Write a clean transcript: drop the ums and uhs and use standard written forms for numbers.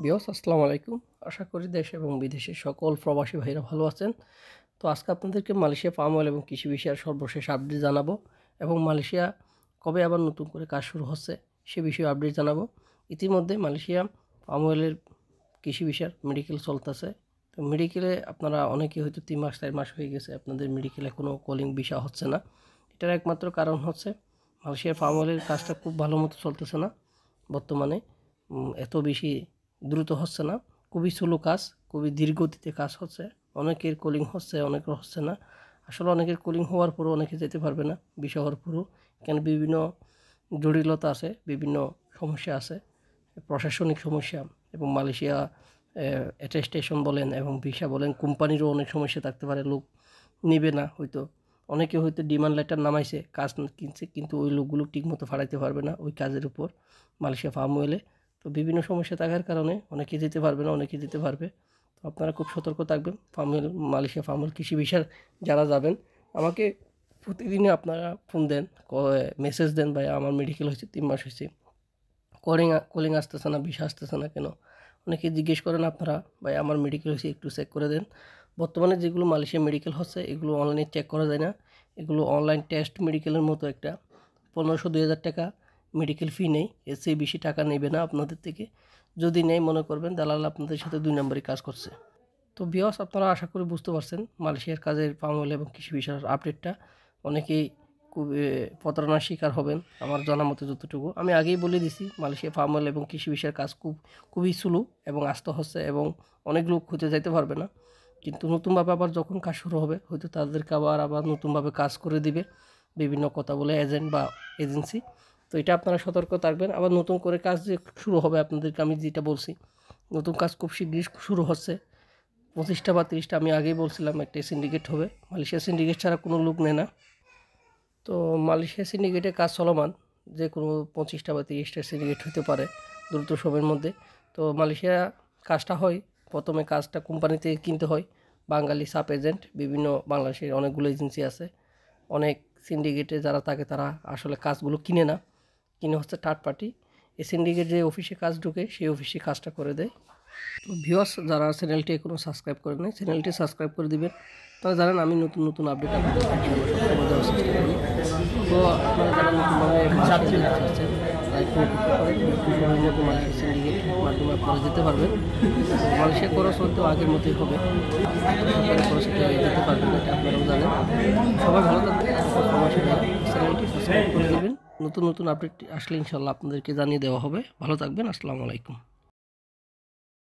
বিয়স আসসালামু আলাইকুম। আশা করি দেশ এবং বিদেশের সকল প্রবাসী ভাইরা ভালো আছেন। তো আজকে আপনাদেরকে মালয়েশিয়া পাম অয়েল এবং কৃষি বিষয়ের সর্বশেষ আপডেট জানাবো এবং মালয়েশিয়া কবে আবার নতুন করে কাজ শুরু হচ্ছে সে বিষয়ে আপডেট জানাবো। ইতিমধ্যে মালয়েশিয়া পাম অয়েলের কৃষি বিষয়ের মেডিকেল চলতেছে। তো মেডিকেলে আপনারা অনেকেই হয়তো 3 মাস 4 মাস হয়ে গেছে আপনাদের মেডিকেলে কোনো কলিং ভিসা হচ্ছে না। এটার একমাত্র কারণ হচ্ছে মালয়েশিয়ার পাম অয়েলের কাজটা খুব ভালো মতো চলতেছে না বর্তমানে। এত বেশি দ্রুত হচ্ছে না, খুবই স্লো কাজ, খুবই ধীর গতিতে কাজ হচ্ছে। অনেকের কলিং হচ্ছে, অনেকের হচ্ছে না। আসলে অনেকের কলিং হওয়ার পরও অনেকে যেতে পারবে না ভিসা হওয়ার পরও, কেন বিভিন্ন জটিলতা আছে, বিভিন্ন সমস্যা আছে, প্রশাসনিক সমস্যা এবং মালয়েশিয়া অ্যাটেস্টেশন বলেন এবং ভিসা বলেন, কোম্পানিরও অনেক সমস্যা থাকতে পারে, লোক নেবে না হয়তো। অনেকে হয়তো ডিমান্ড লেটার নামাইছে, কাজ কিনছে, কিন্তু ওই লোকগুলো ঠিকমতো ফাড়াইতে পারবে না ওই কাজের উপর মালয়েশিয়া পাম অয়েলে। তো বিভিন্ন সমস্যা থাকার কারণে অনেকে যেতে পারবে না, অনেকে যেতে পারবে। তো আপনারা খুব সতর্ক থাকবেন। Palm oil, Malaysia palm oil কৃষি বিষয় যারা যাবেন, আমাকে প্রতিদিনই আপনারা ফোন দেন, মেসেজ দেন, ভাই আমার মেডিকেল হয়েছে 3 মাস হয়েছে, কলিং আসতেছে না, ভিসা আসতেছে না কেন। অনেকে জিজ্ঞেস করেন আপনারা, ভাই আমার মেডিকেল হয়েছে একটু চেক করে দেন। বর্তমানে যেগুলো মালয়েশিয়া মেডিকেল হচ্ছে এগুলো অনলাইনে চেক করা যায় না। এগুলো অনলাইন টেস্ট মেডিকেলের মতো একটা 1500-2000 টাকা মেডিকেল ফি নেই, এর চেয়ে বেশি টাকা নেবে না আপনাদের থেকে। যদি নেই, মনে করবেন দালাল আপনাদের সাথে 2 নম্বরই কাজ করছে। তো ভিউয়ার্স, আপনারা আশা করি বুঝতে পারছেন মালয়েশিয়ার কাজের পাম অয়েল এবং কৃষি বিষয়ের আপডেটটা। অনেকেই খুব প্রতারণার শিকার হবেন আমার জানা মতো যতটুকু। আমি আগেই বলে দিছি, মালয়েশিয়া পাম অয়েল এবং কৃষি বিষয়ের কাজ খুবই স্লো এবং আস্তে হচ্ছে এবং অনেক লোক হতে যাইতে পারবে না। কিন্তু নতুনভাবে আবার যখন কাজ শুরু হবে হয়তো তাদেরকে আবার নতুনভাবে কাজ করে দিবে বিভিন্ন কথা বলে এজেন্ট বা এজেন্সি। তো এটা আপনারা সতর্ক থাকবেন। আবার নতুন করে কাজ যে শুরু হবে আপনাদেরকে আমি যেটা বলছি, নতুন কাজ খুব শীঘ্রই শুরু হচ্ছে। 25টা বা 30টা আমি আগেই বলছিলাম একটা সিন্ডিকেট হবে। মালয়েশিয়া সিন্ডিকেট ছাড়া কোনো লোক নেয় না। তো মালয়েশিয়া সিন্ডিকেটে কাজ চলমান, যে কোনো 25টা বা 30টা সিন্ডিকেট হতে পারে দ্রুত সময়ের মধ্যে। তো মালয়েশিয়া কাজটা হয়, প্রথমে কাজটা কোম্পানি থেকে কিনতে হয়, বাঙালি সাব এজেন্ট, বিভিন্ন বাংলাদেশের অনেকগুলো এজেন্সি আছে। অনেক সিন্ডিকেটে যারা থাকে তারা আসলে কাজগুলো কিনে না, কিনে হচ্ছে থার্ড পার্টি। এই সিন্ডিকেট যে অফিসে কাজ ঢুকে সেই অফিসে কাজটা করে দেয়। তো ভিউয়ার্স, যারা চ্যানেলটি এখনও সাবস্ক্রাইব করে নেয় চ্যানেলটি সাবস্ক্রাইব করে দিবেন। তারা জানেন আমি নতুন নতুন আপডেট আপনাদের সবসময় দেওয়ার চেষ্টা করি। তো আপনারা যারা নতুনভাবে মালয়েশিয়া যেতে চাচ্ছেন তারা একটু অপেক্ষা করেন, একটু সময়ের মতো মালয়েশিয়া সিন্ডিকেট মাধ্যমে আপনারা যেতে পারবেন। মালয়েশিয়া খরচ হয়তো আগের মতোই হবে, সরকারি খরচে যেতে পারবেন, এটা আপনারাও জানেন। সবাই ভালো থাকবেন, চ্যানেলটি সাবস্ক্রাইব করে দেবেন। নতুন নতুন আপডেট আসলে ইনশাল্লাহ আপনাদেরকে জানিয়ে দেওয়া হবে। ভালো থাকবেন। আসসালামু আলাইকুম।